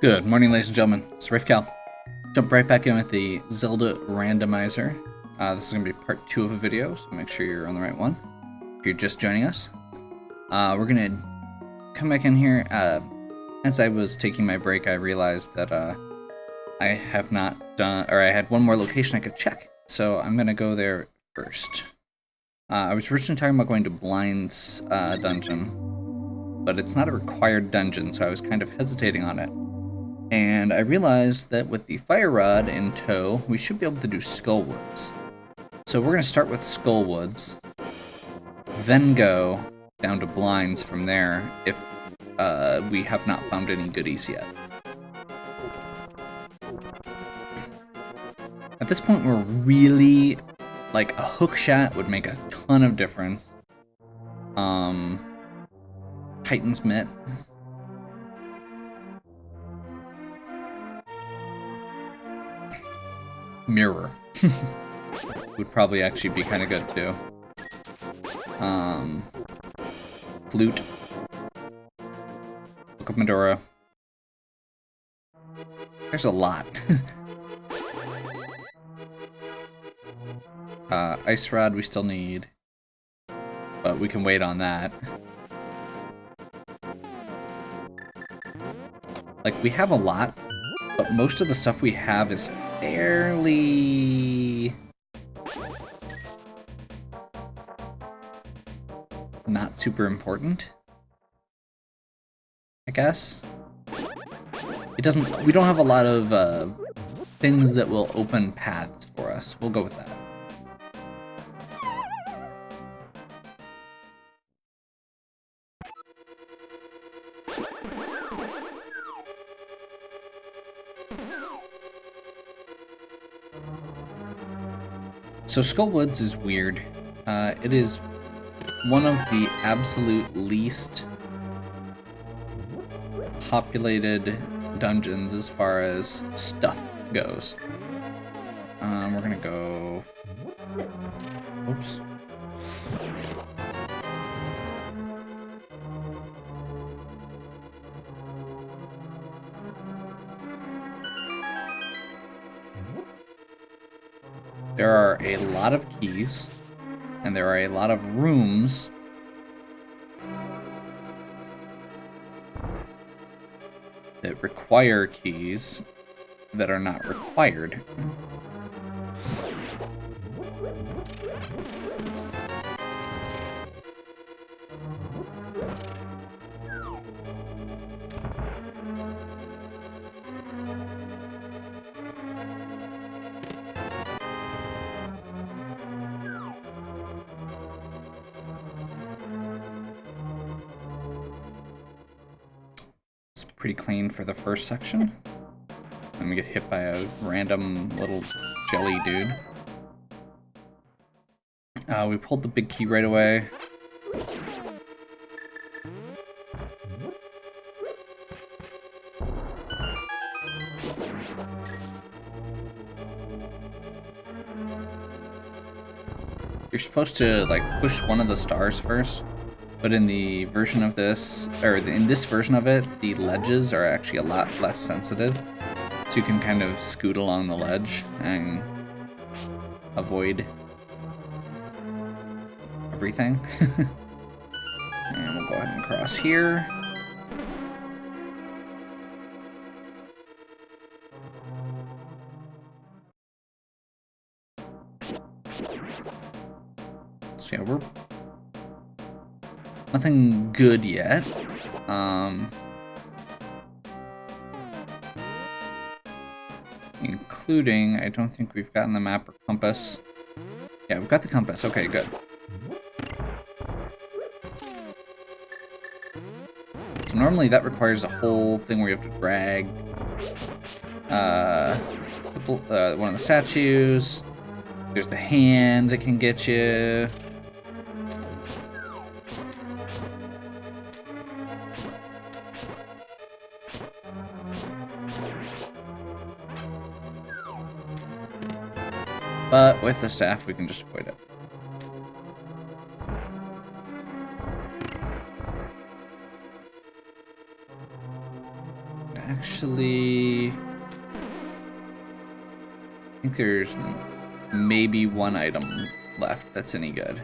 Good morning, ladies and gentlemen. It's Rifcal. Jump right back in with the Zelda Randomizer. This is going to be part 2 of a video, so make sure you're on the right one. If you're just joining us, we're going to come back in here. As I was taking my break, I realized that I have not done, or I had one more location I could check, so I'm going to go there first. I was originally talking about going to Blind's dungeon, but it's not a required dungeon, so I was kind of hesitating on it. And I realized that with the fire rod in tow, we should be able to do Skullwoods. So we're going to start with Skullwoods, then go down to Blinds from there if we have not found any goodies yet. At this point, we're really, like, a hook shot would make a ton of difference. Titan's Mitt. Mirror would probably actually be kind of good too. Flute. Book of Medora. There's a lot. Ice Rod we still need, but we can wait on that. Like, we have a lot, but most of the stuff we have is fairly not super important, I guess. We don't have a lot of things that will open paths for us. We'll go with that. So Skullwoods is weird. It is one of the absolute least populated dungeons as far as stuff goes. We're gonna go... Oops. There are a lot of keys, and there are a lot of rooms that require keys that are not required. Pretty clean for the first section. I'm gonna get hit by a random little jelly dude. We pulled the big key right away. You're supposed to, like, push one of the stars first. But in the version of this, or in this version of it, the ledges are actually a lot less sensitive. So you can kind of scoot along the ledge and avoid everything. And we'll go ahead and cross here. So yeah, we're nothing good yet. Including, I don't think we've gotten the map or compass. Yeah, we've got the compass. Okay, good. So normally that requires a whole thing where you have to drag one of the statues. There's the hand that can get you. But with the staff, we can just avoid it. Actually, I think there's maybe one item left that's any good.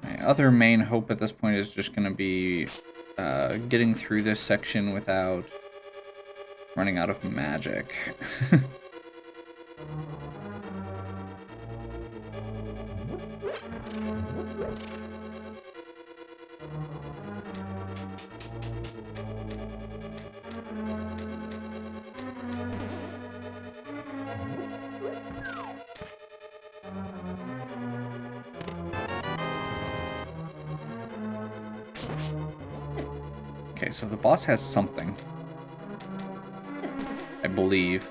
My other main hope at this point is just going to be getting through this section without running out of magic. Okay, so the boss has something, I believe.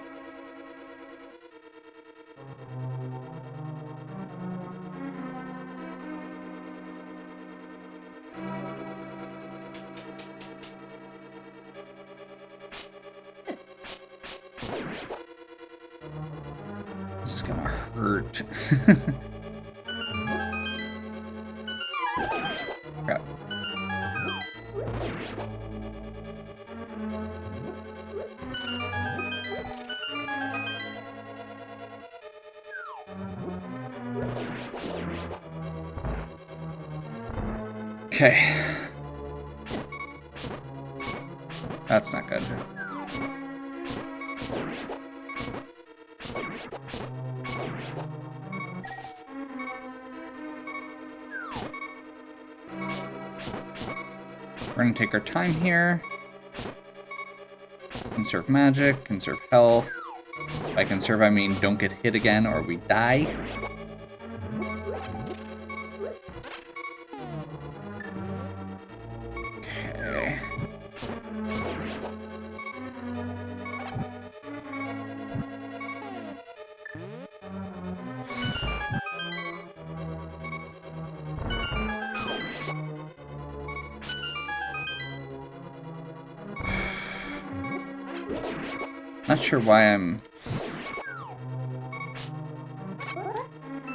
This is gonna hurt. Crap. Okay. That's not good. We're gonna take our time here. Conserve magic, conserve health. By conserve, I mean don't get hit again or we die. Okay. Not sure why I'm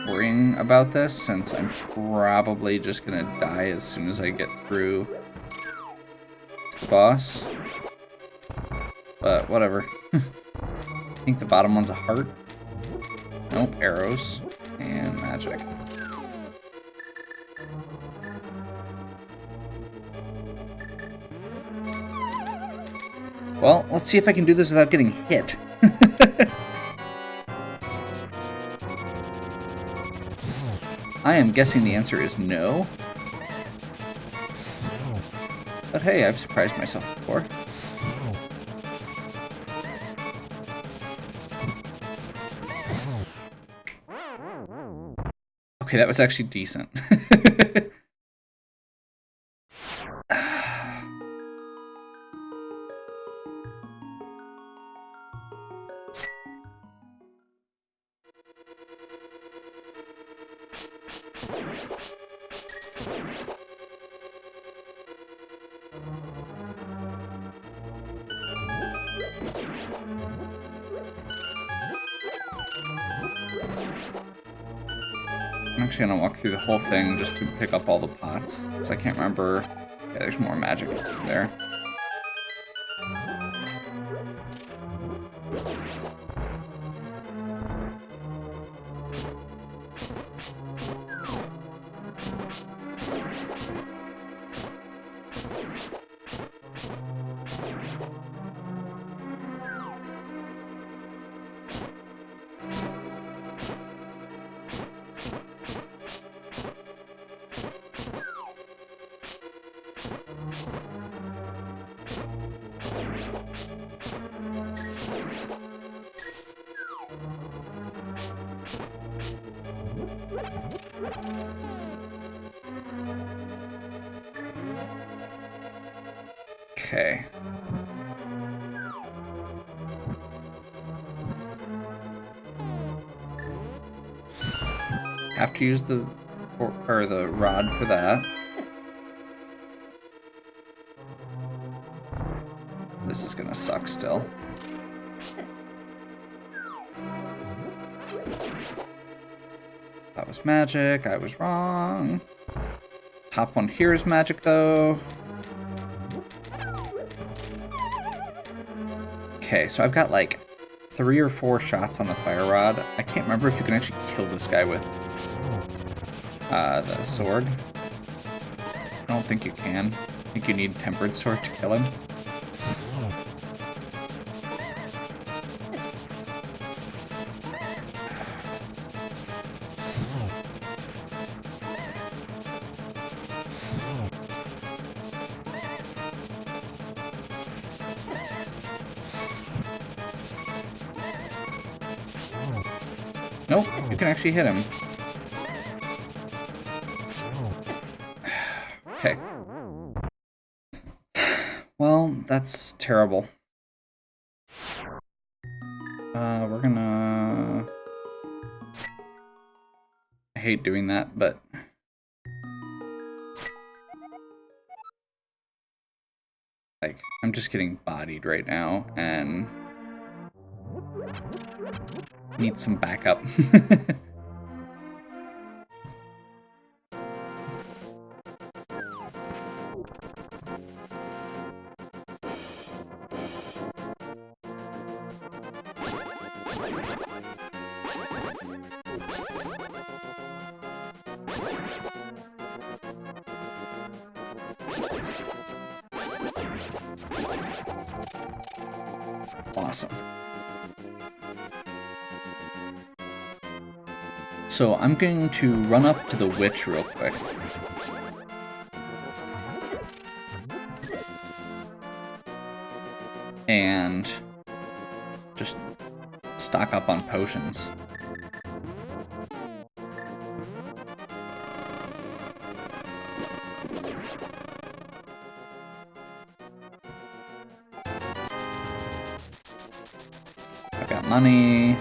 worrying about this, since I'm probably just gonna die as soon as I get through the boss. But whatever. I think the bottom one's a heart. Nope, arrows and magic. Well, let's see if I can do this without getting hit. I am guessing the answer is no. But hey, I've surprised myself before. Okay, that was actually decent. I'm actually gonna walk through the whole thing just to pick up all the pots, because I can't remember. Yeah, there's more magic there. Okay. Have to use the rod for that. this is gonna suck still. That was magic. I was wrong. Top one here is magic, though. Okay, so I've got like 3 or 4 shots on the fire rod. I can't remember if you can actually kill this guy with the sword. I don't think you can. I think you need tempered sword to kill him. Nope, you can actually hit him. Okay. Well, that's terrible. We're gonna... I hate doing that, but... Like, I'm just getting bodied right now, and... need some backup. Awesome. So I'm going to run up to the witch real quick. And just stock up on potions. I've got money.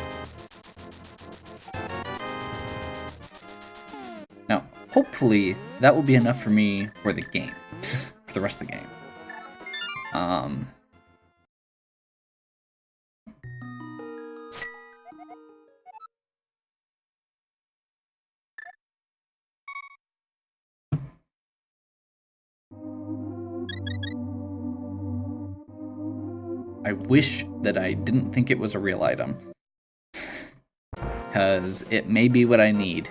Now, hopefully, that will be enough for me for the game. For the rest of the game. I wish that I didn't think it was a real item. Because it may be what I need.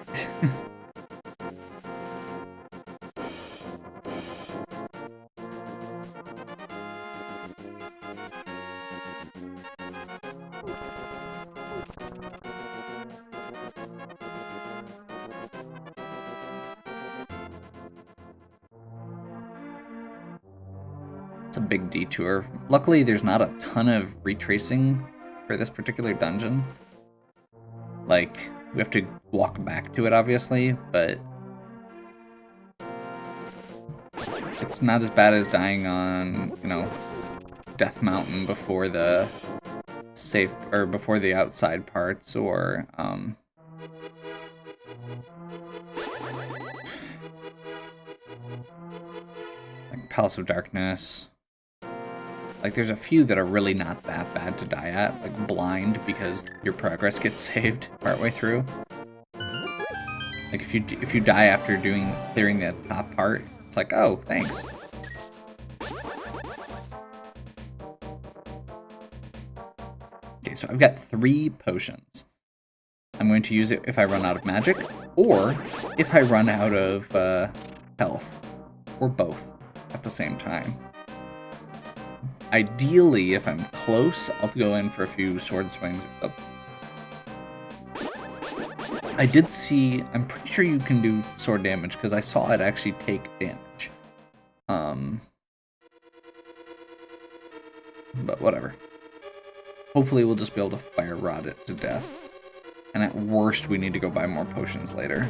It's a big detour. Luckily, there's not a ton of retracing for this particular dungeon. Like, we have to walk back to it, obviously, but it's not as bad as dying on, you know, Death Mountain before the safe, or before the outside parts, or, like Palace of Darkness. Like, there's a few that are really not that bad to die at, like Blind, because your progress gets saved partway through. Like, if you die after clearing the top part, it's like, oh, thanks. Okay, so I've got 3 potions. I'm going to use it if I run out of magic, or if I run out of health, or both at the same time. Ideally, if I'm close, I'll go in for a few sword swings or something. I did see, I'm pretty sure you can do sword damage, because I saw it actually take damage. But whatever. Hopefully we'll just be able to fire rod it to death. And at worst, we need to go buy more potions later.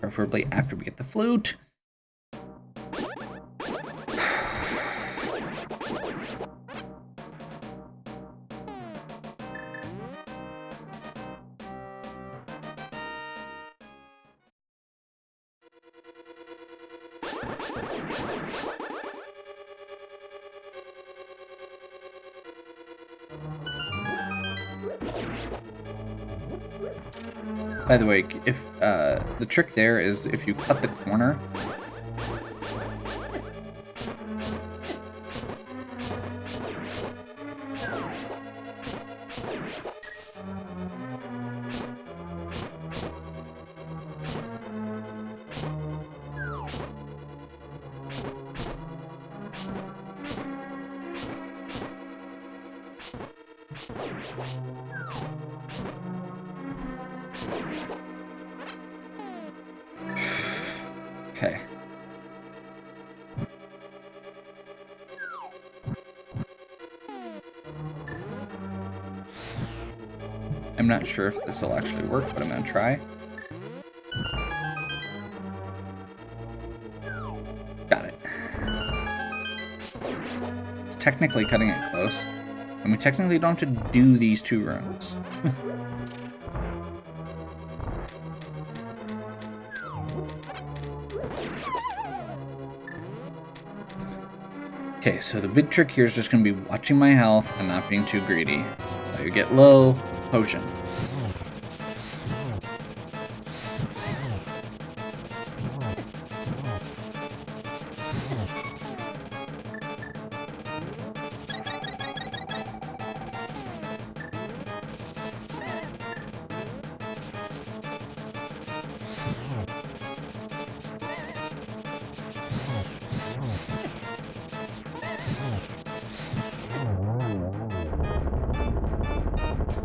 Preferably after we get the flute. By the way, if the trick there is if you cut the corner, okay. I'm not sure if this will actually work, but I'm gonna try. Got it. It's technically cutting it close. And we technically don't have to do these 2 runs. Okay, so the big trick here is just going to be watching my health and not being too greedy. Let you get low, potion.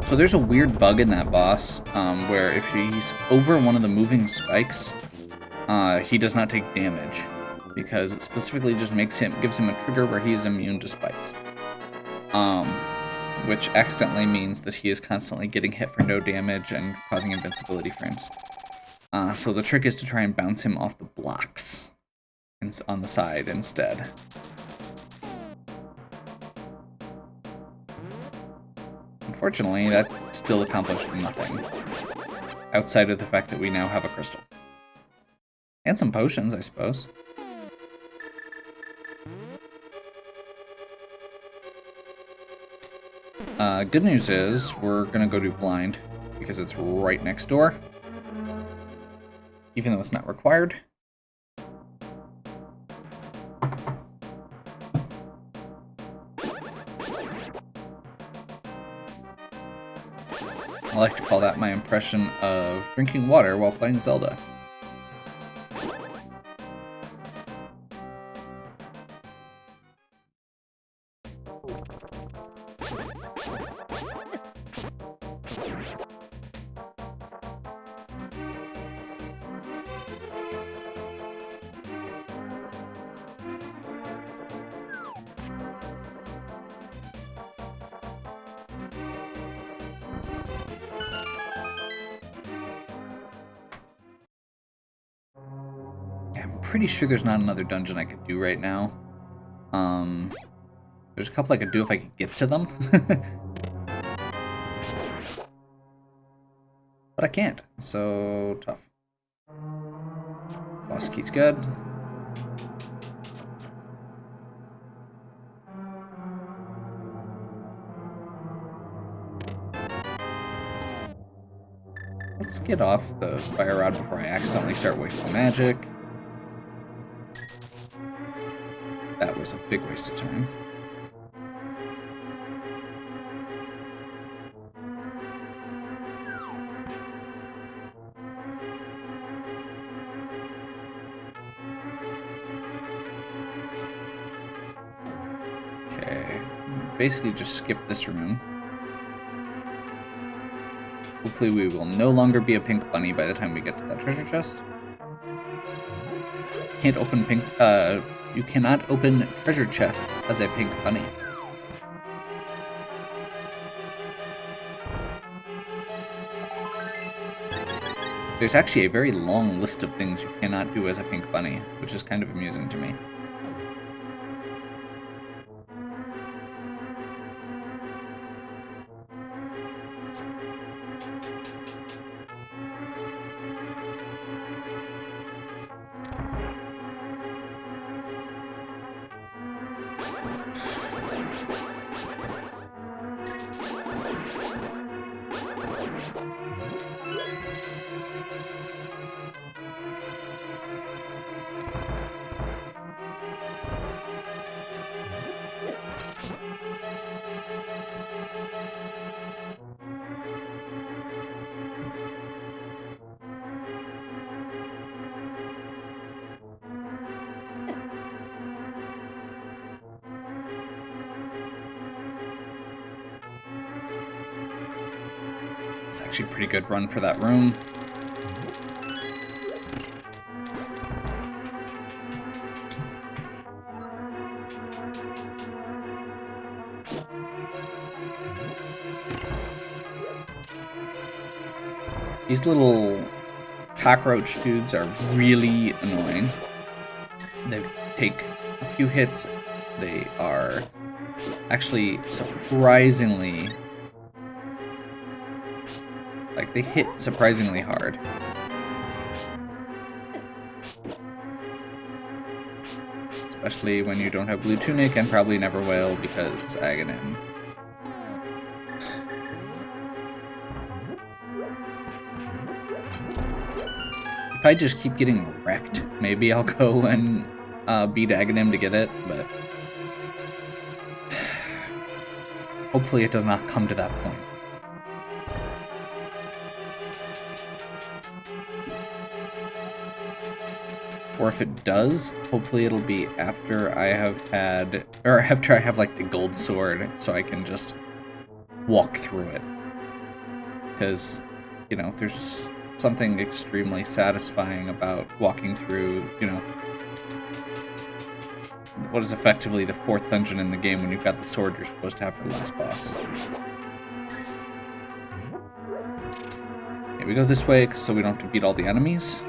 So there's a weird bug in that boss where if he's over one of the moving spikes, he does not take damage because it specifically just gives him a trigger where he's immune to spikes, which accidentally means that he is constantly getting hit for no damage and causing invincibility frames. So the trick is to try and bounce him off the blocks on the side instead. Unfortunately, that still accomplished nothing, outside of the fact that we now have a crystal. And some potions, I suppose. Good news is, we're gonna go do blind, because it's right next door. Even though it's not required. I like to call that my impression of drinking water while playing Zelda. Pretty sure there's not another dungeon I could do right now. There's a couple I could do if I could get to them. But I can't, so tough. Boss key's good. Let's get off the fire rod before I accidentally start wasting magic. That was a big waste of time. Okay, basically just skip this room. Hopefully we will no longer be a pink bunny by the time we get to that treasure chest. Can't open pink, you cannot open treasure chests as a pink bunny. There's actually a very long list of things you cannot do as a pink bunny, which is kind of amusing to me. It's actually a pretty good run for that room. These little cockroach dudes are really annoying. They take a few hits. They are actually surprisingly... like, they hit surprisingly hard. Especially when you don't have Blue Tunic and probably never will because Aghanim. If I just keep getting wrecked, maybe I'll go and beat Aghanim to get it, but hopefully it does not come to that point. Or if it does, hopefully it'll be after I have had, or after I have like the gold sword, so I can just walk through it. Because, you know, there's something extremely satisfying about walking through, you know, what is effectively the 4th dungeon in the game when you've got the sword you're supposed to have for the last boss. Okay, we go this way so we don't have to beat all the enemies.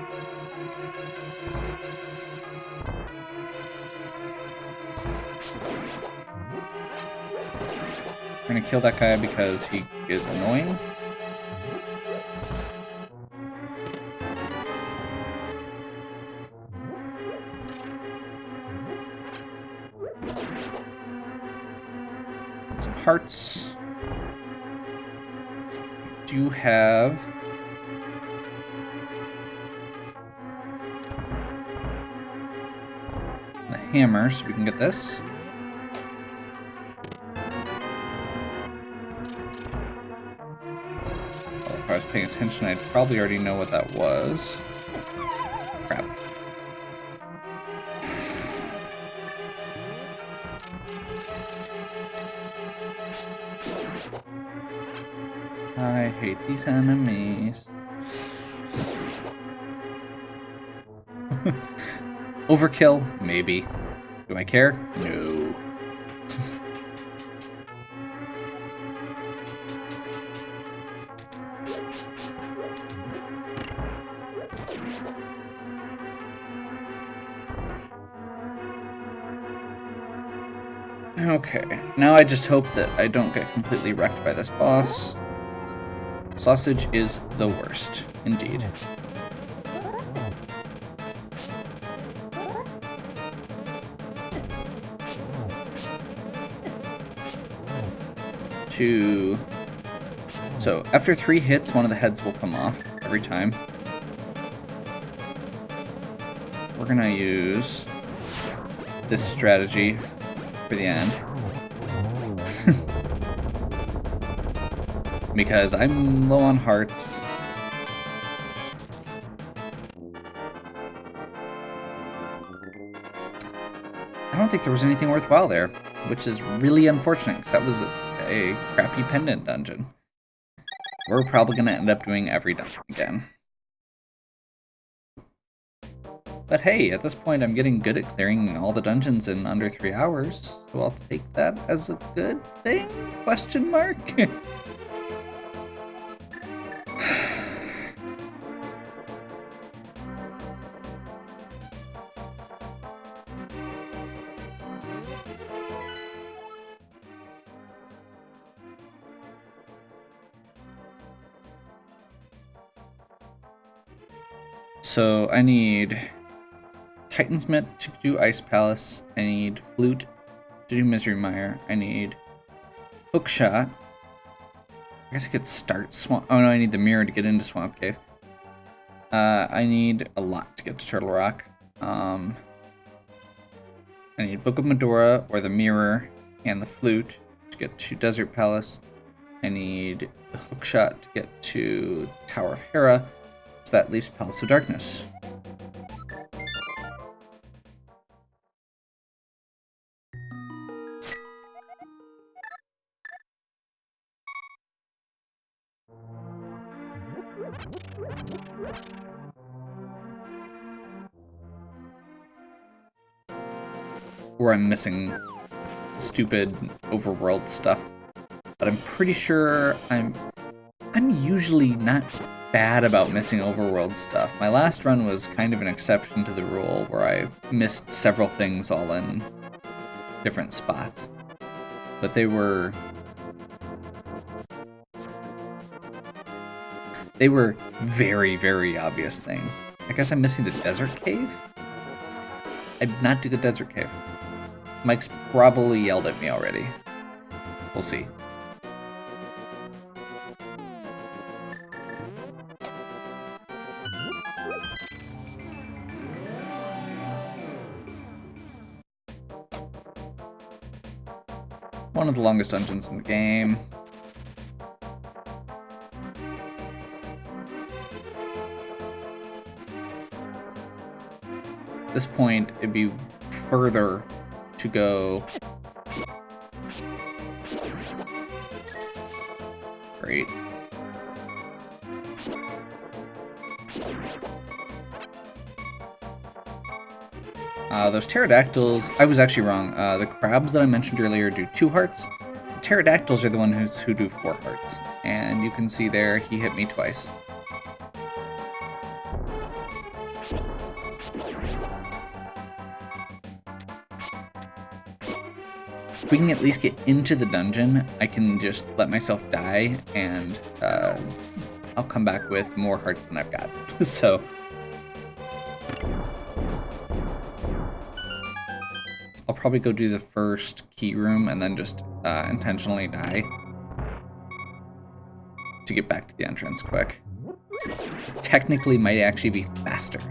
We're gonna kill that guy because he is annoying. Some hearts. Do have the hammer, so we can get this. Well, if I was paying attention, I'd probably already know what that was. Crap. I hate these enemies. Overkill? Maybe. Do I care? No. Okay, now I just hope that I don't get completely wrecked by this boss. Sausage is the worst, indeed. So after 3 hits, one of the heads will come off every time. We're gonna use this strategy for the end. Because I'm low on hearts. I don't think there was anything worthwhile there, which is really unfortunate, because that was a crappy pendant dungeon. We're probably going to end up doing every dungeon again. But hey, at this point I'm getting good at clearing all the dungeons in under 3 hours, so I'll take that as a good thing? Question mark? So I need Titan's Mitt to do Ice Palace. I need Flute to do Misery Mire. I need Hookshot. I guess I could start Swamp... Oh no, I need the mirror to get into Swamp Cave. I need a lot to get to Turtle Rock. I need Book of Medora, or the mirror, and the Flute to get to Desert Palace. I need the Hookshot to get to Tower of Hera. So that leaves Palace of Darkness. Or I'm missing stupid overworld stuff. But I'm pretty sure I'm usually not bad about missing overworld stuff. My last run was kind of an exception to the rule, where I missed several things all in different spots. But they were very, very obvious things. I guess I'm missing the desert cave? I did not do the desert cave. Mike's probably yelled at me already. We'll see. One of the longest dungeons in the game. At this point, it'd be further to go. Great. Those pterodactyls, I was actually wrong. The crabs that I mentioned earlier do 2 hearts. The pterodactyls are the ones who do 4 hearts. And you can see there, he hit me twice. If we can at least get into the dungeon, I can just let myself die, and I'll come back with more hearts than I've got. So I'll probably go do the first key room and then just intentionally die to get back to the entrance quick. Technically might actually be faster.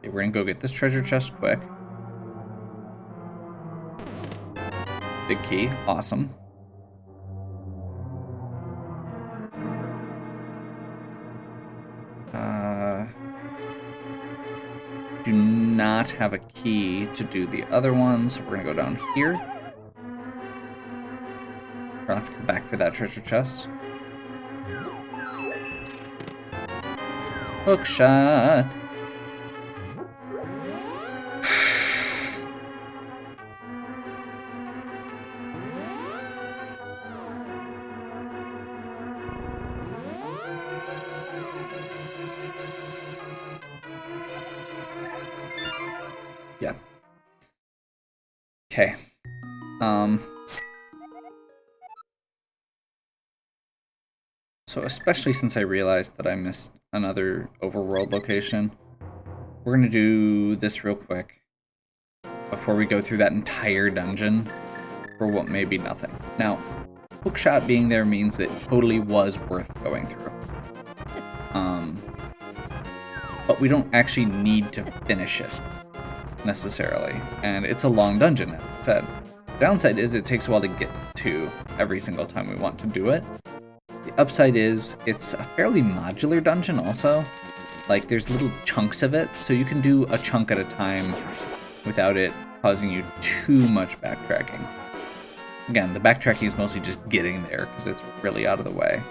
We're gonna go get this treasure chest quick. Big key, awesome. Do not have a key to do the other ones, so we're gonna go down here. We're gonna have to come back for that treasure chest. Hook shot. Yeah. Okay. So especially since I realized that I missed another overworld location, we're gonna do this real quick before we go through that entire dungeon for what may be nothing. Now, hookshot being there means that it totally was worth going through. But we don't actually need to finish it necessarily, and it's a long dungeon, as I said. The downside is it takes a while to get to every single time we want to do it. The upside is it's a fairly modular dungeon also. Like, there's little chunks of it, so you can do a chunk at a time without it causing you too much backtracking. Again, the backtracking is mostly just getting there, because it's really out of the way.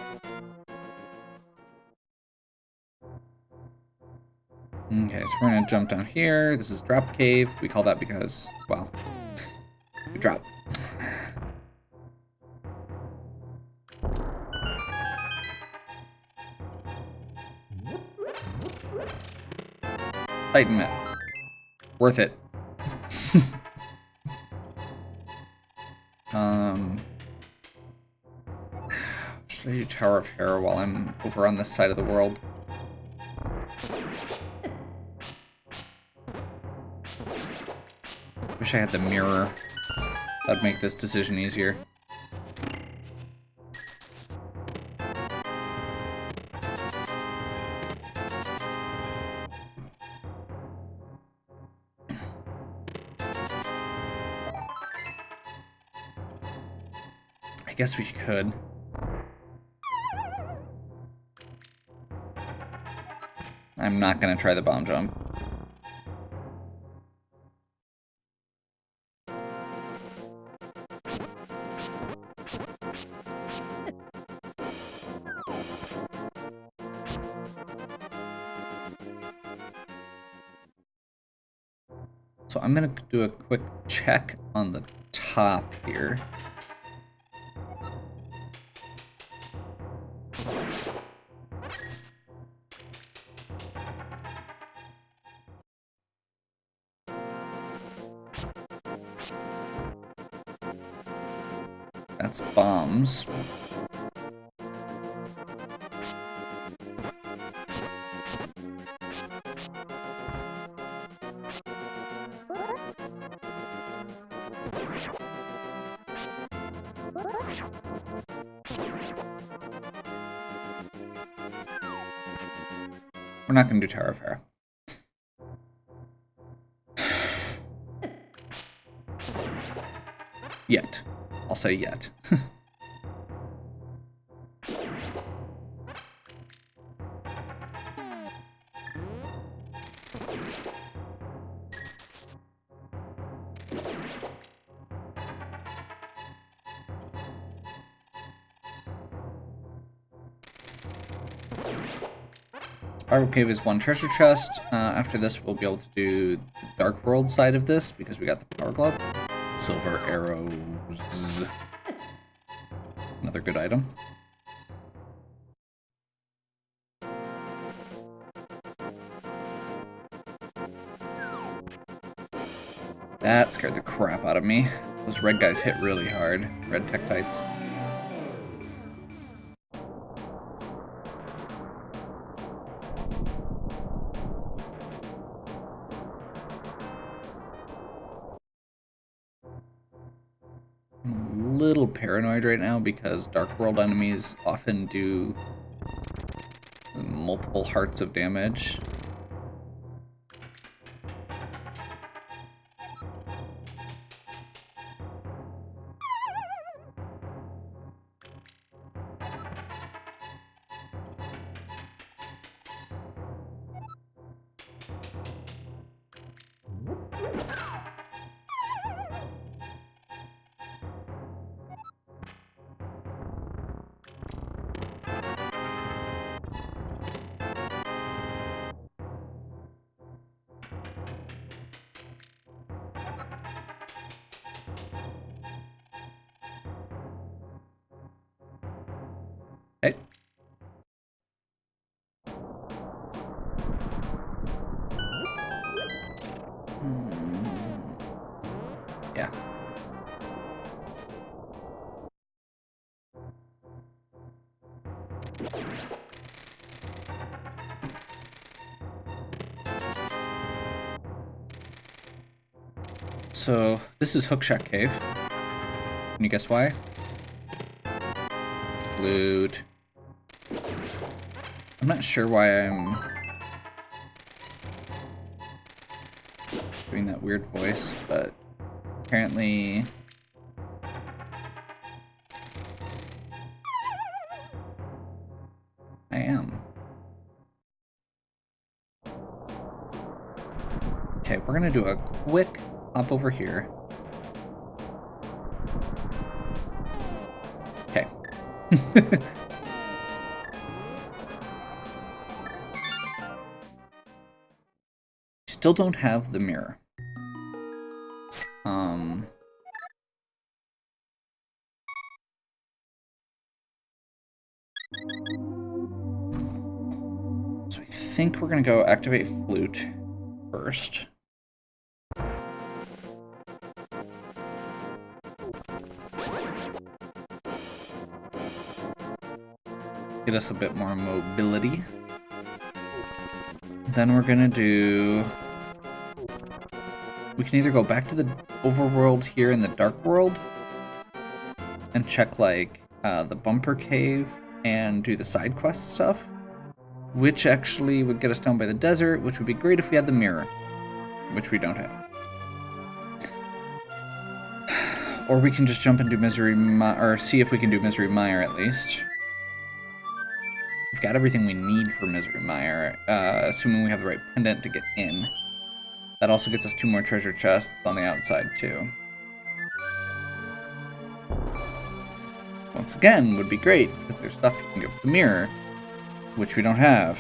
Okay, so we're gonna jump down here. This is Drop Cave. We call that because, well, we drop. Titan Met. Worth it. Should I do Tower of Hera while I'm over on this side of the world? Wish I had the mirror. That'd make this decision easier. I guess we could. I'm not gonna try the bomb jump. So I'm gonna do a quick check on the top here. That's bombs. We're not going to do Tower of Hera. Yet. I'll say yet. Spiral Cave is one treasure chest. After this, we'll be able to do the Dark World side of this because we got the Power Glove. Silver arrows. Another good item. That scared the crap out of me. Those red guys hit really hard. Red Tektites. I'm a little paranoid right now because Dark World enemies often do multiple hearts of damage. Okay. Yeah. So, this is Hookshot Cave. Can you guess why? Loot. I'm not sure why I'm doing that weird voice, but apparently I am. Okay, we're gonna do a quick hop over here. Okay. Still don't have the mirror. So I think we're gonna go activate flute first. Get us a bit more mobility. Then we're gonna do we can either go back to the overworld here in the dark world and check like the bumper cave and do the side quest stuff, which actually would get us down by the desert, which would be great if we had the mirror, which we don't have. Or we can just jump and do or see if we can do Misery Mire at least. We've got everything we need for Misery Mire, assuming we have the right pendant to get in. That also gets us 2 more treasure chests on the outside too. Once again, would be great, because there's stuff you can get with the mirror, which we don't have.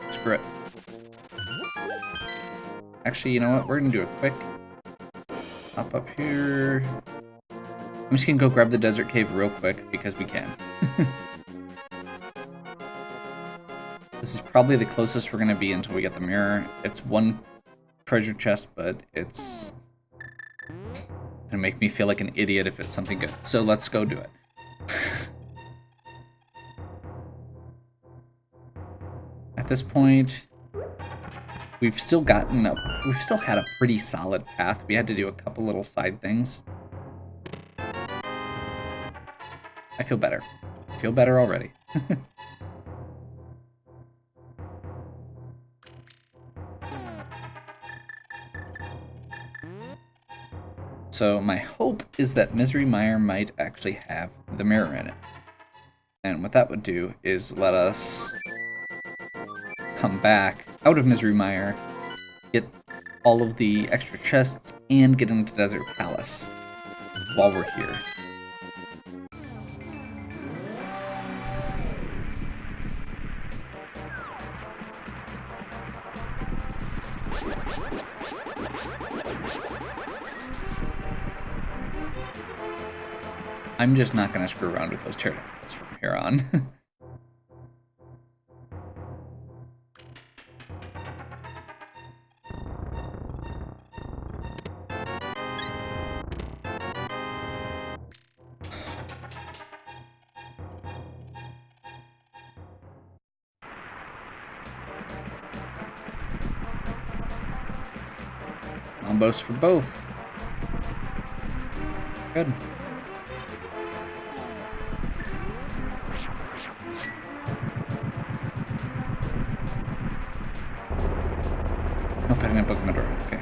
Screw it. Actually, you know what? We're gonna do a quick hop up here. I'm just gonna go grab the desert cave real quick, because we can. This is probably the closest we're gonna be until we get the mirror. It's 1 treasure chest, but it's gonna make me feel like an idiot if it's something good. So let's go do it. At this point, we've still had a pretty solid path. We had to do a couple little side things. I feel better. I feel better already. So my hope is that Misery Mire might actually have the mirror in it. And what that would do is let us come back out of Misery Mire, get all of the extra chests, and get into Desert Palace while we're here. I'm just not going to screw around with those pterodactyls from here on. Combos for both. Good. Oh, petting a Pokemon door. Okay.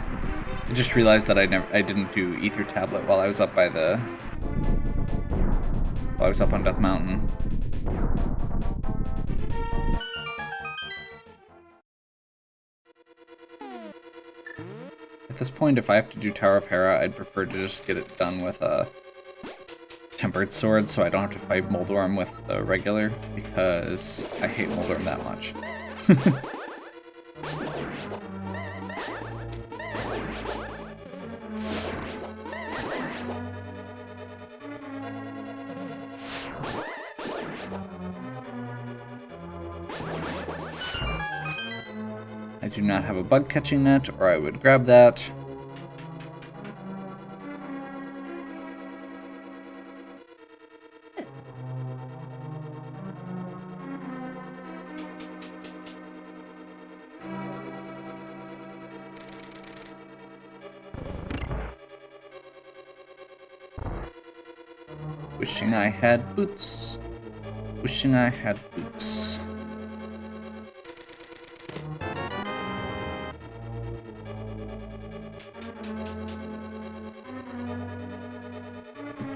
I just realized that I didn't do Ether Tablet while I was up by while I was up on Death Mountain. At this point, if I have to do Tower of Hera, I'd prefer to just get it done with a Tempered Sword, so I don't have to fight Moldorm with the regular, because I hate Moldorm that much. I do not have a bug catching net, or I would grab that. Wishing I had boots. Wishing I had boots.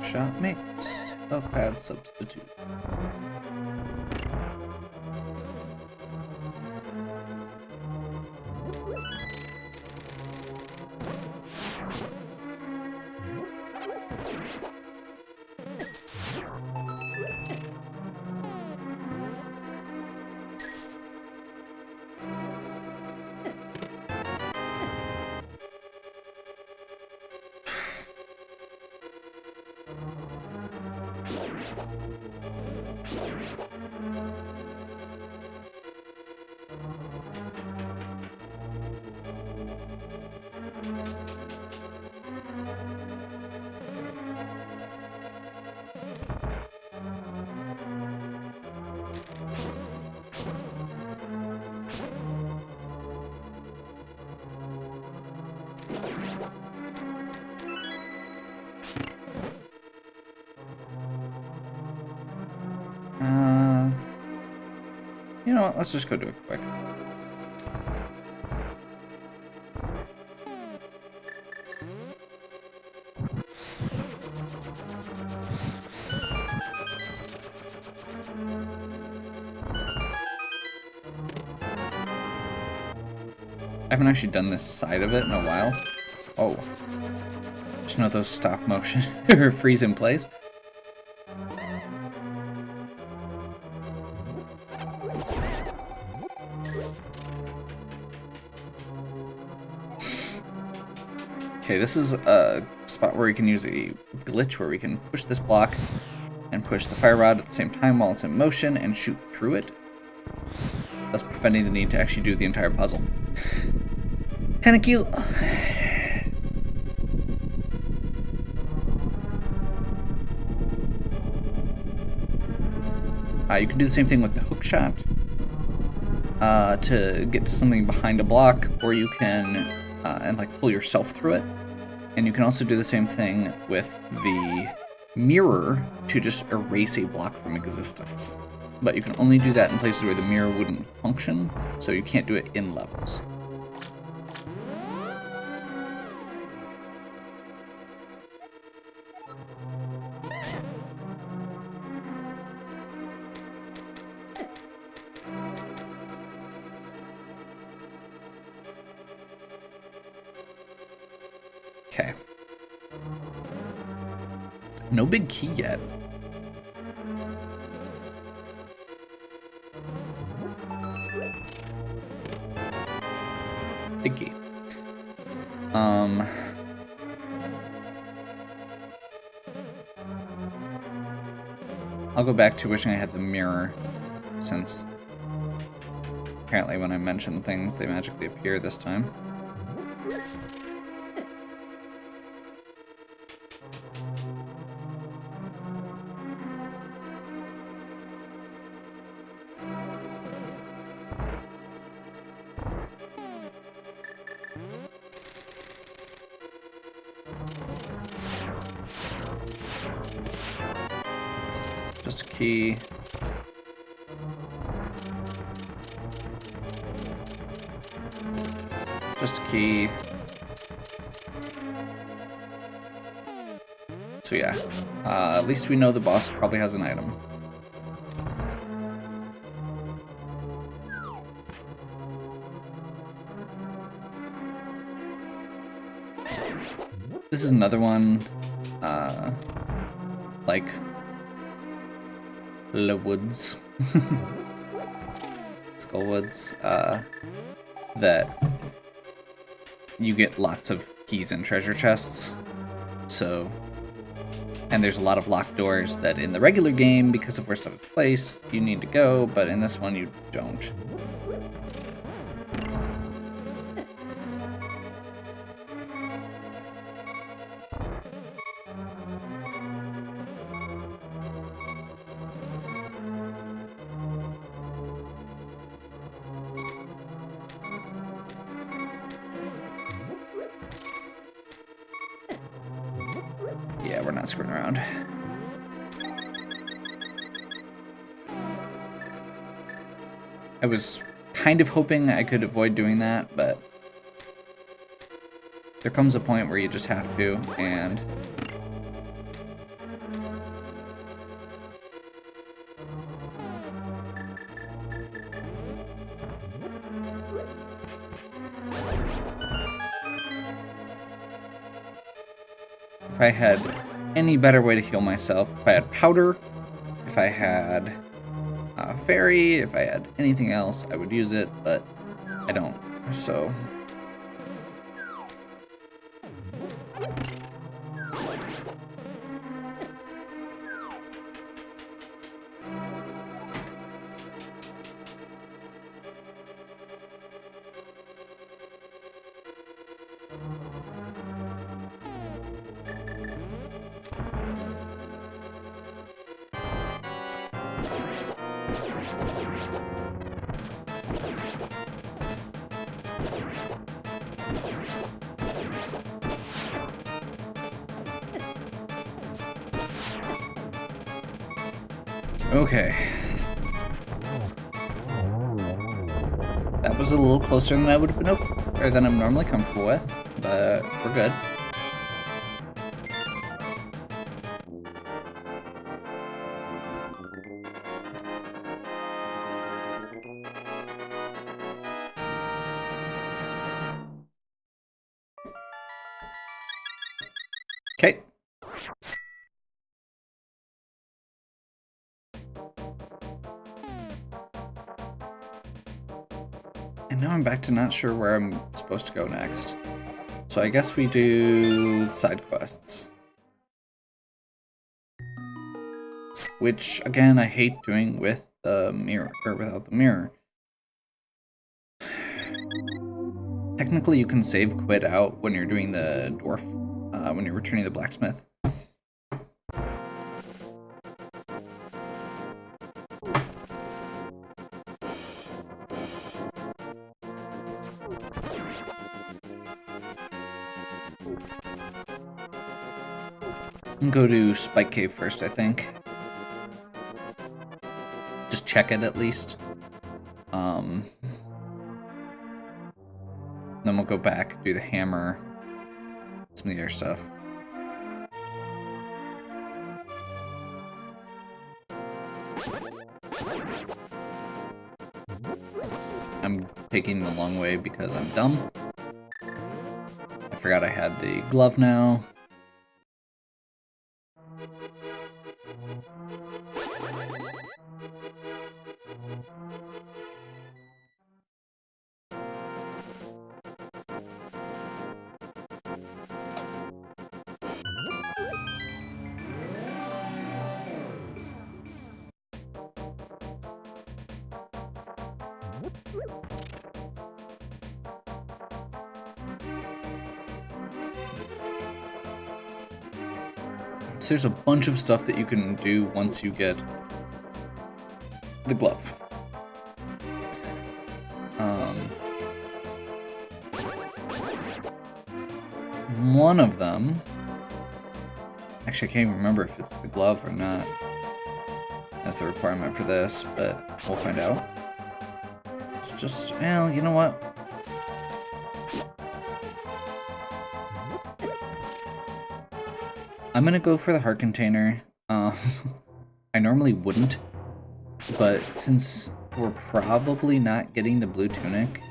Shot mix. A bad substitute. know what? Let's just go do it quick. I haven't actually done this side of it in a while. Oh. Just know those stop motion or freeze in place. Okay, this is a spot where we can use a glitch where we can push this block and push the fire rod at the same time while it's in motion and shoot through it, thus preventing the need to actually do the entire puzzle. Kinda cute. You can do the same thing with the hook shot to get to something behind a block, or you can and like pull yourself through it. And you can also do the same thing with the mirror to just erase a block from existence. But you can only do that in places where the mirror wouldn't function, so you can't do it in levels. Okay. No big key yet. Big key. I'll go back to wishing I had the mirror, since apparently when I mention things, they magically appear this time. Just a key. Just a key. So yeah, at least we know the boss probably has an item. This is another one, like the woods, Skullwoods, that you get lots of keys and treasure chests. So, and there's a lot of locked doors that in the regular game, because of where stuff is placed, you need to go, but in this one you don't. Yeah, we're not screwing around. I was kind of hoping I could avoid doing that, but there comes a point where you just have to, and if I had any better way to heal myself, if I had powder, if I had fairy, if I had anything else, I would use it, but I don't, so. Okay. was a little closer than I would have been or than I'm normally comfortable with, but we're good. Okay. And now I'm back to not sure where I'm supposed to go next. So I guess we do side quests. Which, again, I hate doing with the mirror, or without the mirror. Technically, you can save quit out when you're doing the dwarf, when you're returning the blacksmith. Go to Spike Cave first, I think. Just check it at least. Then we'll go back, do the hammer, some of the other stuff. I'm taking the long way because I'm dumb. I forgot I had the glove now. So there's a bunch of stuff that you can do once you get the glove. One of them, actually I can't even remember if it's the glove or not as the requirement for this, but we'll find out. It's just, well, you know what? I'm gonna go for the heart container. I normally wouldn't, but since we're probably not getting the blue tunic,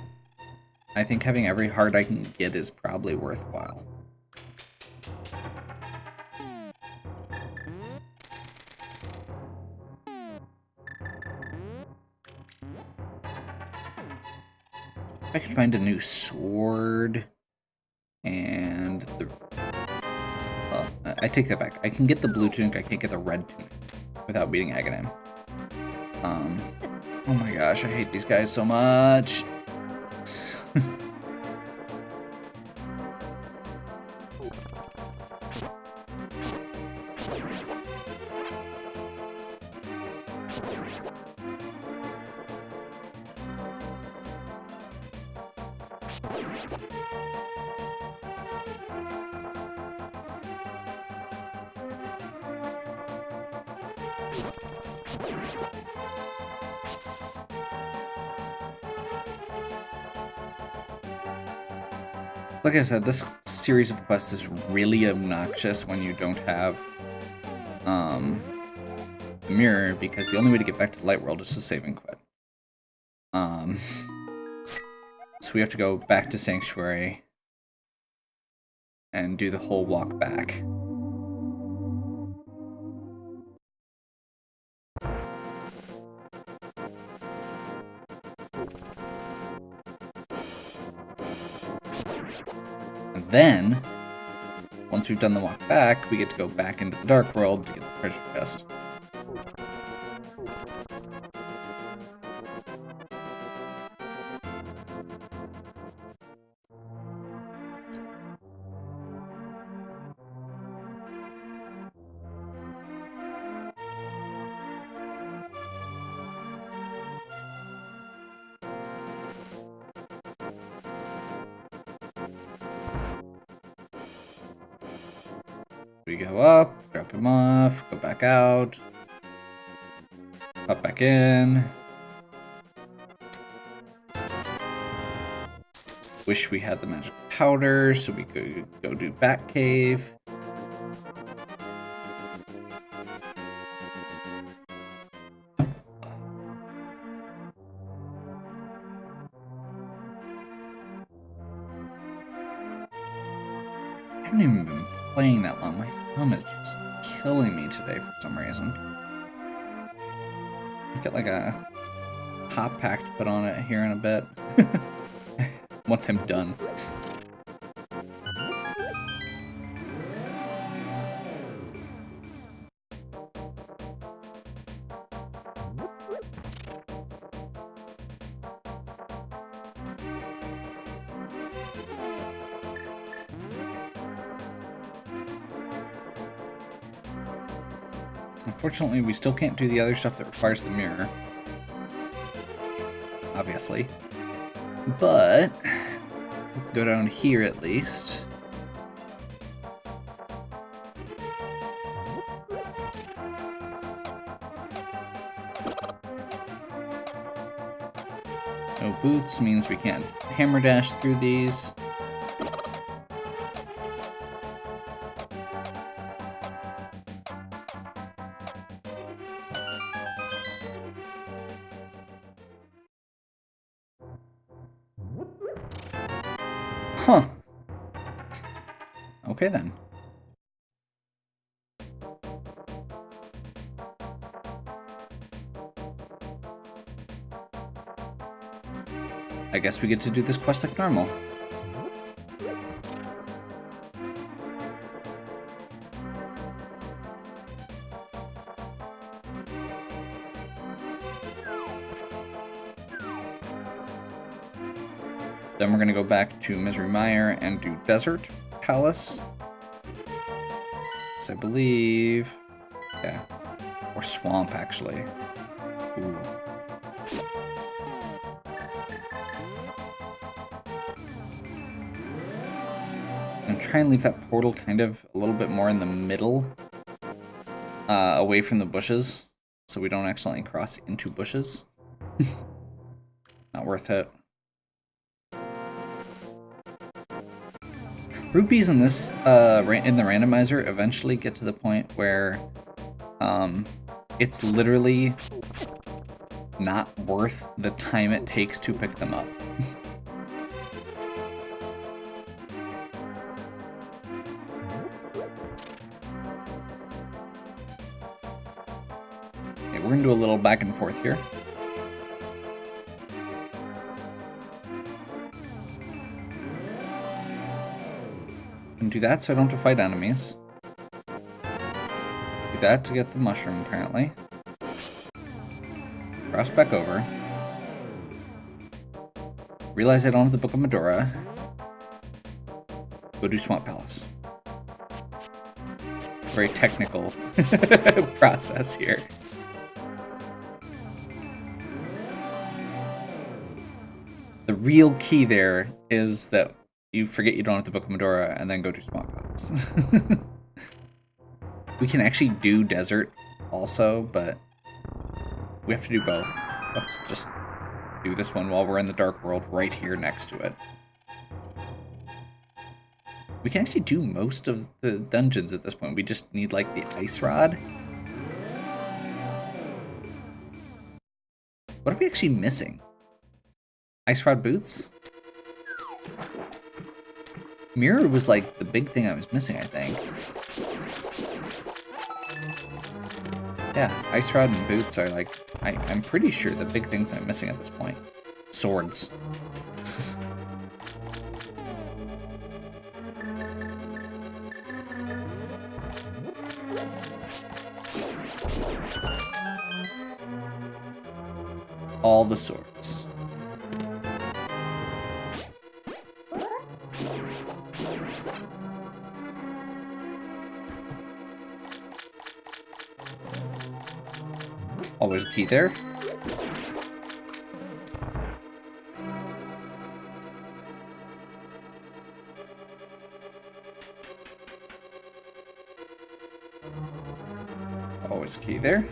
I think having every heart I can get is probably worthwhile. If I could find a new sword and the... Well, I take that back. I can get the blue tunic, I can't get the red tunic without beating Aghanim. Oh my gosh, I hate these guys so much. Like I said, this series of quests is really obnoxious when you don't have the mirror, because the only way to get back to the light world is to save and quit. So we have to go back to Sanctuary and do the whole walk back. And then, once we've done the walk back, we get to go back into the Dark World to get the treasure chest. We go up, drop him off, go back out, pop back in. Wish we had the magic powder so we could go do Batcave. I haven't even been playing that long. My thumb is just killing me today for some reason. I'll get like a hot pack to put on it here in a bit. Once I'm done. Unfortunately, we still can't do the other stuff that requires the mirror. Obviously. But we can go down here at least. No boots means we can't hammer dash through these. Huh. Okay then. I guess we get to do this quest like normal. Then we're going to go back to Misery Mire and do Desert Palace. Because I believe... yeah. Or Swamp, actually. Ooh. And try and leave that portal kind of a little bit more in the middle. Away from the bushes. So we don't accidentally cross into bushes. Not worth it. Rupees in this in the randomizer eventually get to the point where it's literally not worth the time it takes to pick them up. Okay, we're gonna do a little back and forth here. Do that so I don't have to fight enemies. Do that to get the mushroom, apparently. Cross back over. Realize I don't have the Book of Medora. Go do Swamp Palace. Very technical process here. The real key there is that you forget you don't have the Book of Medora, and then go to Swamp Palace. We can actually do Desert also, but we have to do both. Let's just do this one while we're in the Dark World right here next to it. We can actually do most of the dungeons at this point. We just need, like, the Ice Rod. What are we actually missing? Ice Rod boots? Mirror was like the big thing I was missing, I think. Yeah, Ice Rod and boots are like, I'm pretty sure the big things I'm missing at this point. Swords. All the swords. Always a key there. Always a key there.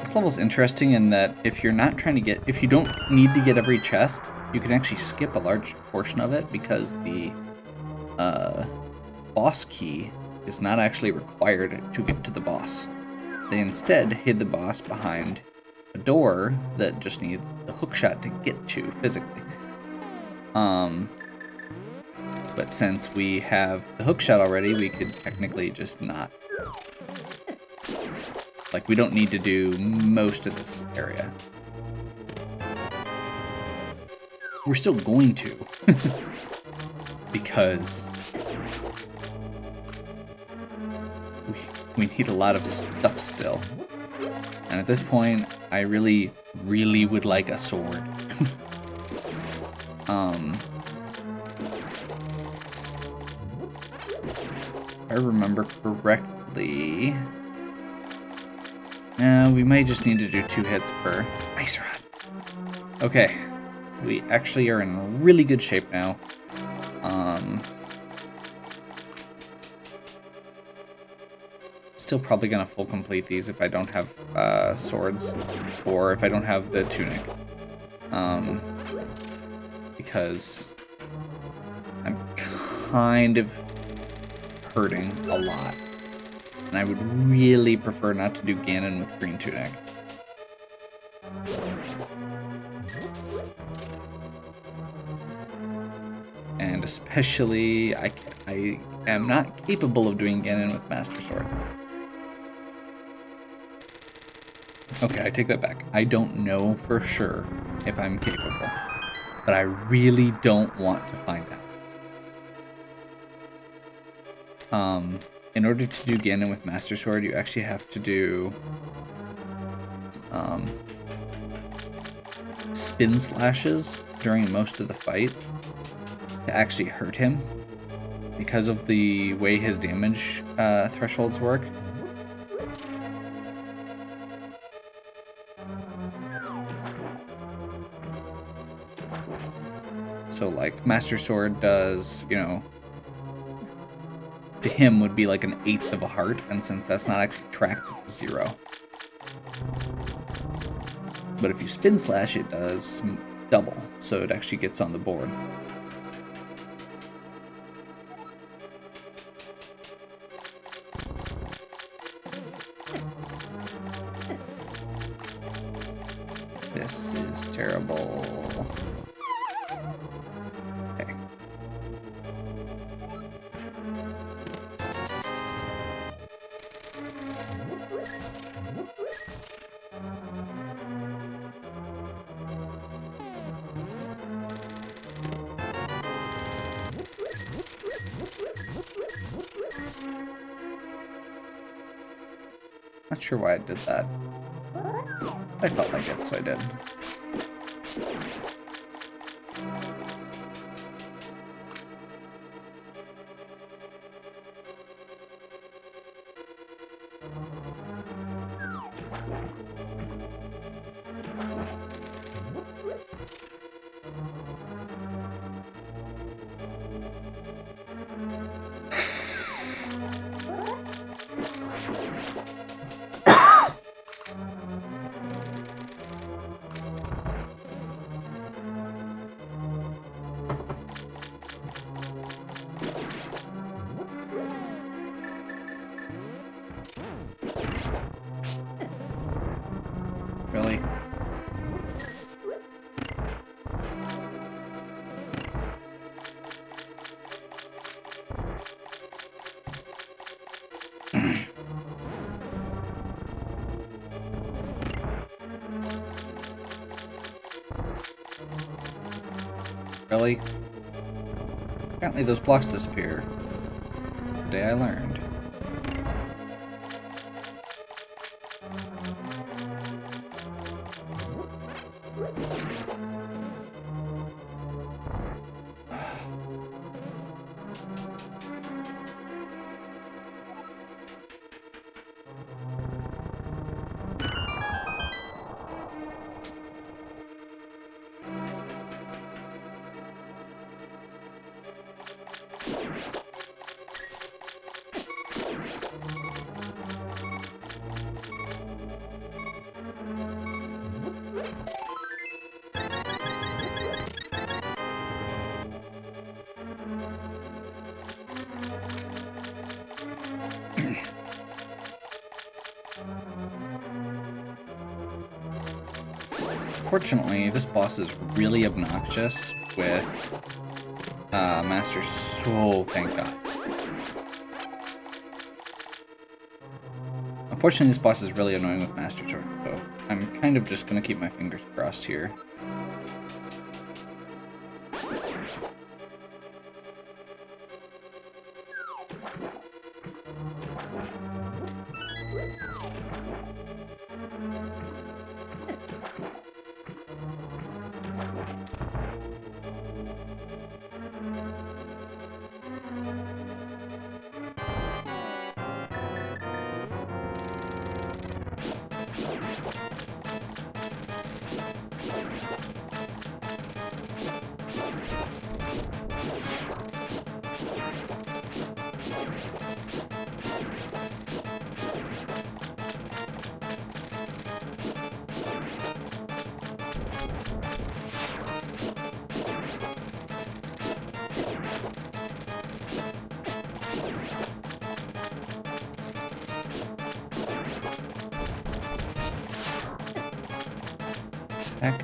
Next level is interesting in that if you're not trying to get, if you don't need to get every chest, you can actually skip a large portion of it because the boss key is not actually required to get to the boss. They instead hid the boss behind a door that just needs the hookshot to get to physically. But since we have the hookshot already, we could technically just not. Like, we don't need to do most of this area. We're still going to. Because we need a lot of stuff still. And at this point, I really, really would like a sword. If I remember correctly, we might just need to do 2 hits per ice rod. Okay, we actually are in really good shape now. Still probably gonna full complete these if I don't have swords, or if I don't have the tunic, because I'm kind of hurting a lot, and I would really prefer not to do Ganon with green tunic. And especially, I am not capable of doing Ganon with Master Sword. Okay, I take that back. I don't know for sure if I'm capable, but I really don't want to find out. In order to do Ganon with Master Sword, you actually have to do spin slashes during most of the fight to actually hurt him because of the way his damage thresholds work. So, like, Master Sword does, you know, to him would be like 1/8 of a heart, and since that's not actually tracked, it's 0. But if you spin slash, it does double, so it actually gets on the board. This is terrible. Okay. Not sure why I did that. I felt like it, so I did. Really? Really? Apparently those blocks disappear. The day I learned. Fortunately, this boss is really obnoxious with Master Soul, thank God. Unfortunately, this boss is really annoying with Master Sword, so I'm kind of just gonna keep my fingers crossed here. Heck.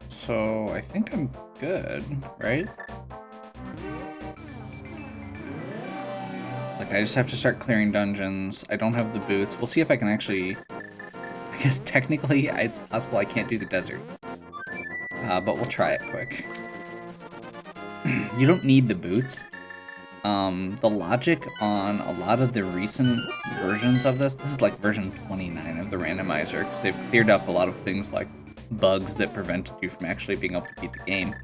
So I think I'm good, right? Like, I just have to start clearing dungeons. I don't have the boots. We'll see if I can actually... I guess technically it's possible I can't do the desert. But we'll try it quick. You don't need the boots. The logic on a lot of the recent versions of this is like version 29 of the randomizer, because they've cleared up a lot of things like bugs that prevented you from actually being able to beat the game.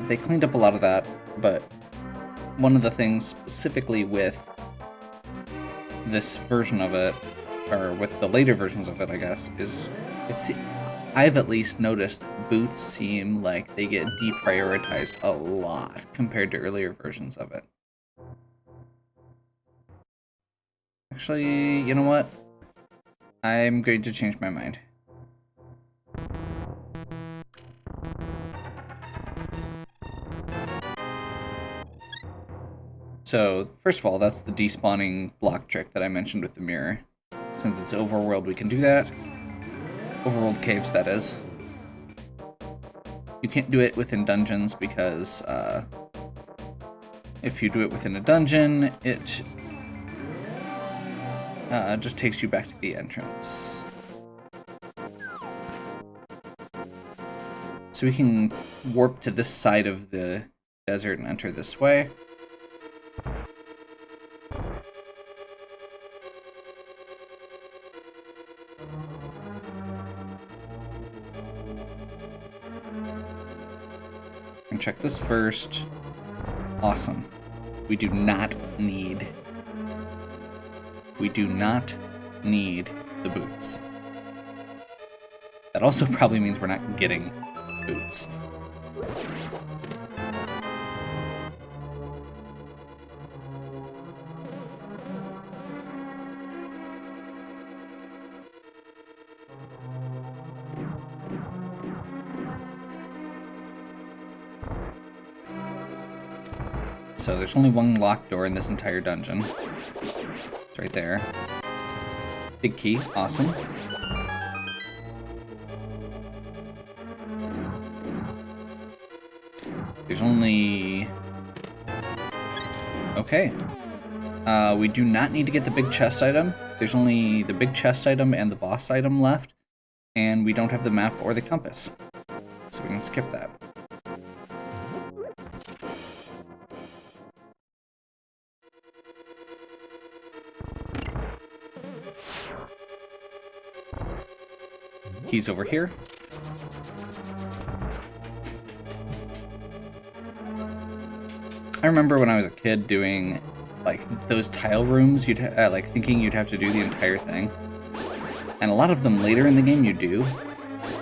They cleaned up a lot of that, but one of the things specifically with this version of it, or with the later versions of it, I guess, is I've at least noticed that boots seem like they get deprioritized a lot compared to earlier versions of it. Actually, you know what? I'm going to change my mind. So, first of all, that's the despawning block trick that I mentioned with the mirror. Since it's overworld, we can do that. Overworld caves, that is. You can't do it within dungeons because if you do it within a dungeon, it just takes you back to the entrance. So we can warp to this side of the desert and enter this way. And check this first. Awesome. We do not need the boots. That also probably means we're not getting boots. So there's only one locked door in this entire dungeon. It's right there. Big key, awesome. There's only... Okay. We do not need to get the big chest item. There's only the big chest item and the boss item left, and we don't have the map or the compass. So we can skip that. Keys over here. I remember when I was a kid doing like those tile rooms, you'd like thinking you'd have to do the entire thing, and a lot of them later in the game you do.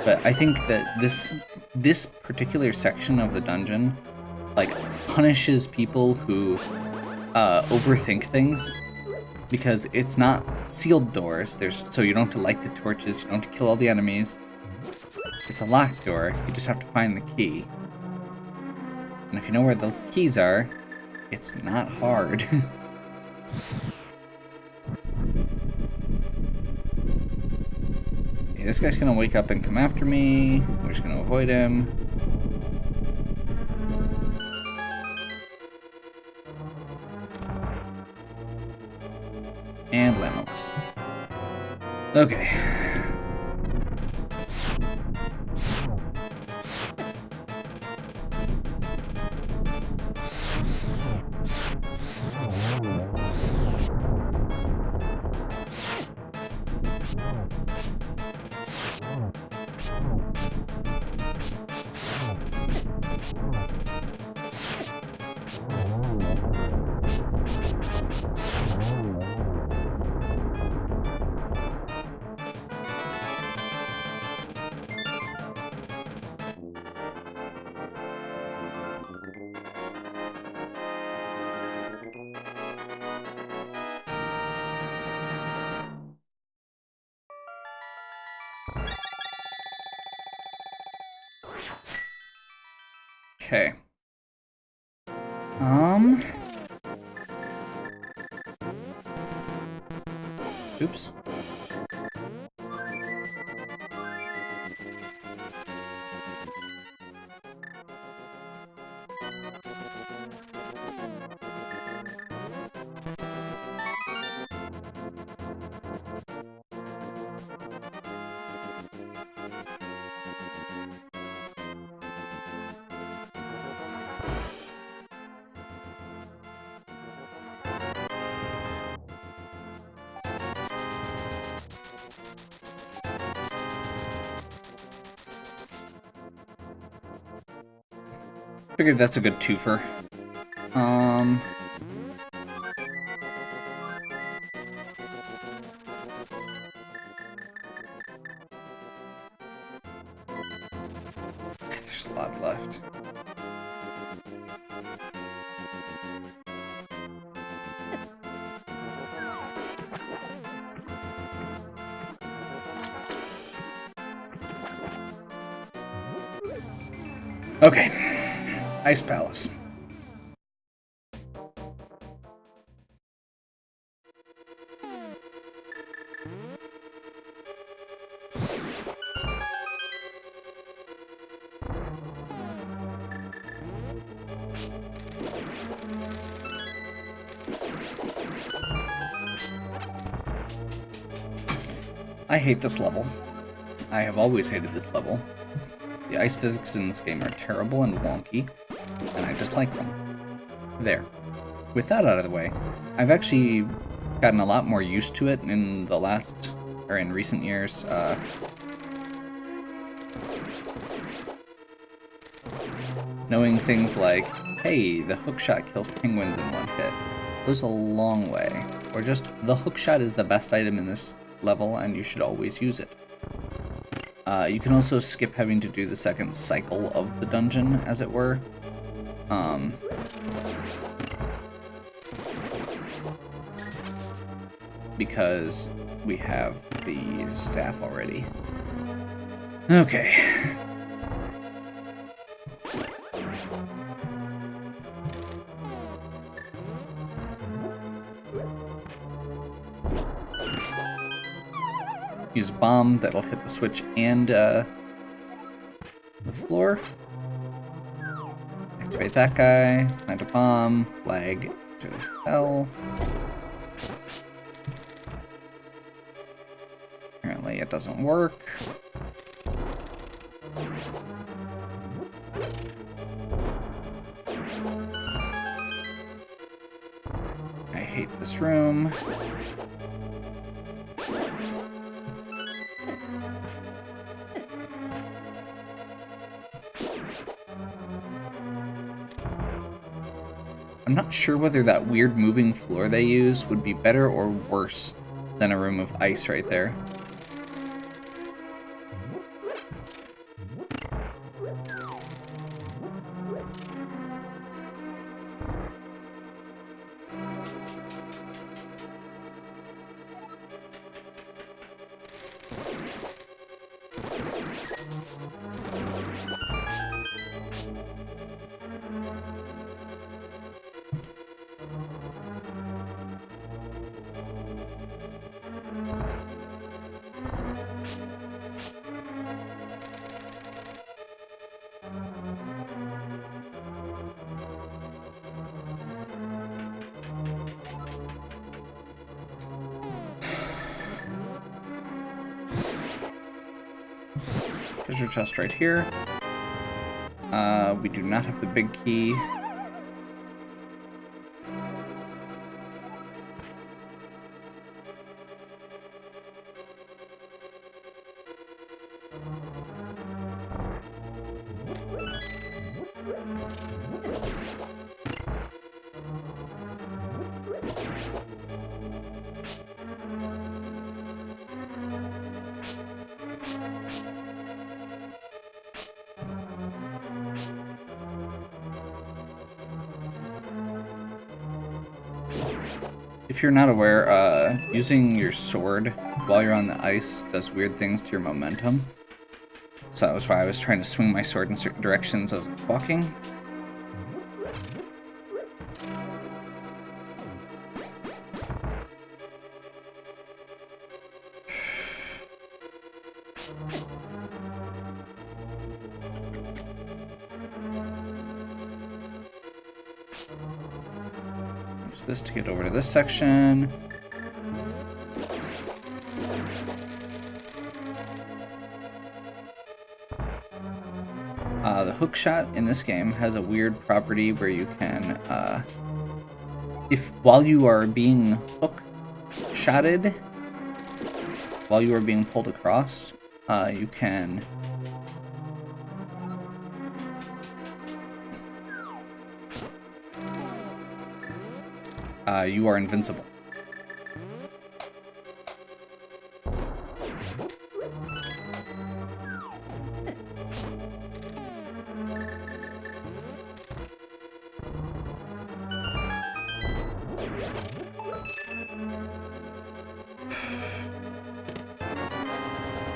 But I think that this particular section of the dungeon like punishes people who overthink things, because it's not sealed doors. So you don't have to light the torches, you don't have to kill all the enemies. It's a locked door. You just have to find the key. And if you know where the keys are, it's not hard. Okay, this guy's gonna wake up and come after me. We're just gonna avoid him. And Lemons. Okay. Okay. Oops. Figured that's a good twofer. There's a lot left. Okay. Ice Palace. I hate this level. I have always hated this level. The ice physics in this game are terrible and wonky, and I dislike them. There. With that out of the way, I've actually gotten a lot more used to it in the last, or in recent years. Knowing things like, hey, the hookshot kills penguins in one hit, goes a long way. Or just, the hookshot is the best item in this level and you should always use it. You can also skip having to do the second cycle of the dungeon, as it were. Because we have the staff already. Okay. Use bomb, that'll hit the switch and the floor. Activate that guy, plant a bomb, lag to hell. Apparently it doesn't work. I hate this room. not sure whether that weird moving floor they use would be better or worse than a room of ice right there. Treasure chest right here. We do not have the big key. If you're not aware, using your sword while you're on the ice does weird things to your momentum. So that was why I was trying to swing my sword in certain directions as I was walking. Use this to get over to this section. The hook shot in this game has a weird property where you can, while you are being hook shotted, while you are being pulled across, you can you are invincible.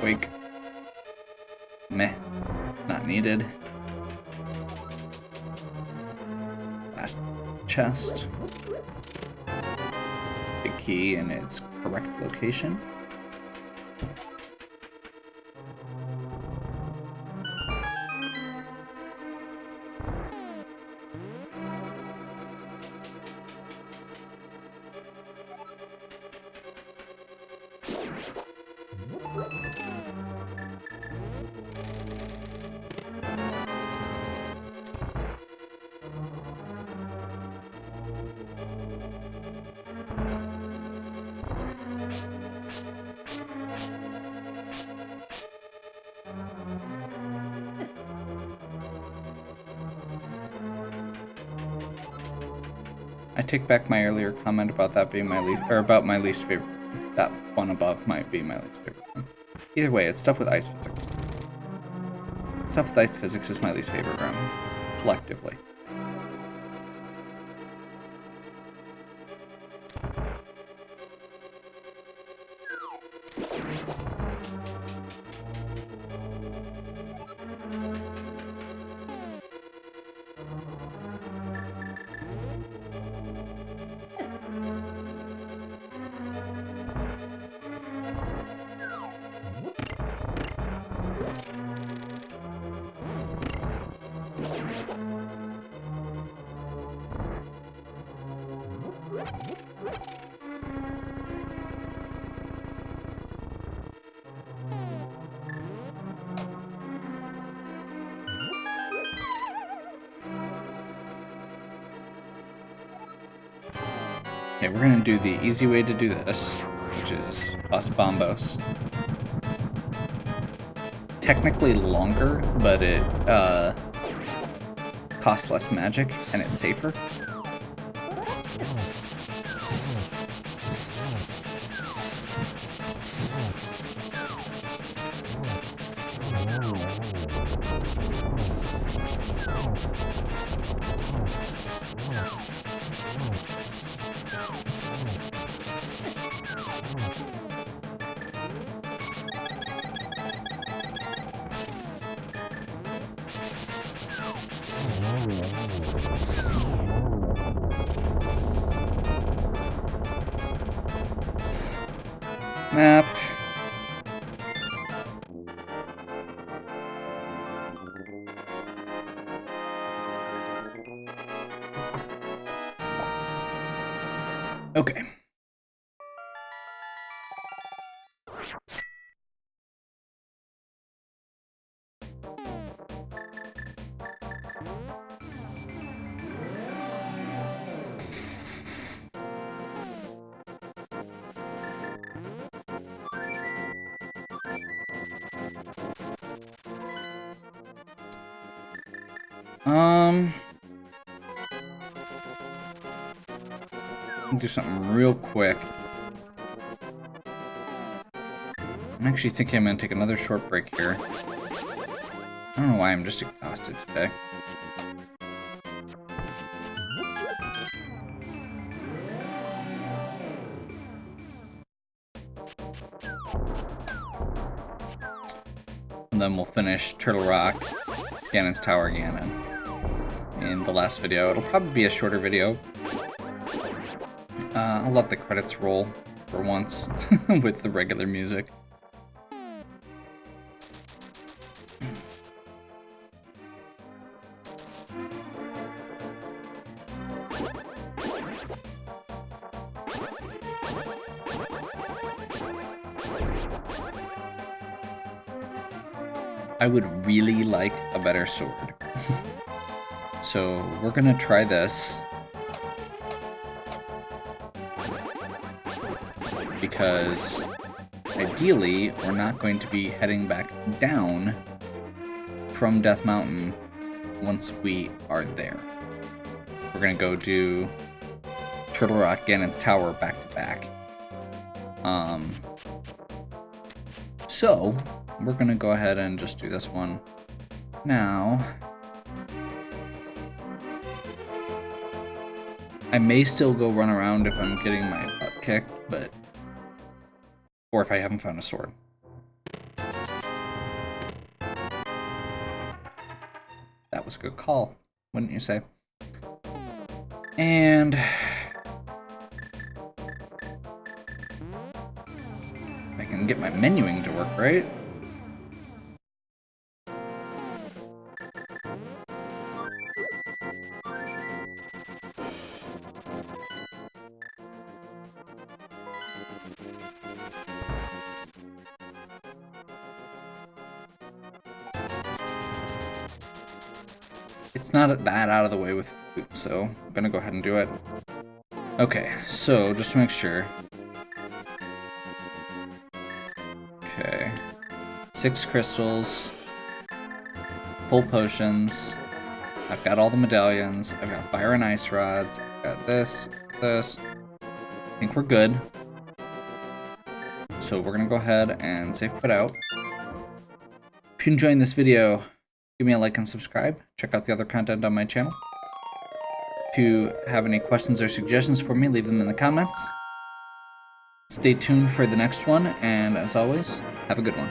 Wake. Meh. Not needed. Last chest. Big key in its correct location. I take back my earlier comment about that being my least, or about my least favorite. That one above might be my least favorite one. Either way, it's stuff with ice physics. Stuff with ice physics is my least favorite room, collectively. Okay, we're gonna do the easy way to do this, which is toss bombos. Technically longer, but it costs less magic and it's safer. Map. Okay. Do something real quick. I'm actually thinking I'm gonna take another short break here. I don't know why, I'm just exhausted today. And then we'll finish Turtle Rock, Ganon's Tower Ganon in the last video. It'll probably be a shorter video. I'll let the credits roll for once with the regular music. I would really like a better sword. So we're gonna try this. Because ideally, we're not going to be heading back down from Death Mountain once we are there. We're gonna go do Turtle Rock, Ganon's Tower back to back. So we're gonna go ahead and just do this one now. I may still go run around if I'm getting my butt kicked, but or if I haven't found a sword. That was a good call, wouldn't you say? And I can get my menuing to work, right? It's not that out of the way with food, so I'm gonna go ahead and do it. Okay, so just to make sure. Okay. 6 crystals. Full potions. I've got all the medallions. I've got fire and ice rods. I've got this. I think we're good. So we're gonna go ahead and save quit out. If you enjoyed this video, give me a like and subscribe. Check out the other content on my channel. If you have any questions or suggestions for me, leave them in the comments. Stay tuned for the next one, and as always, have a good one.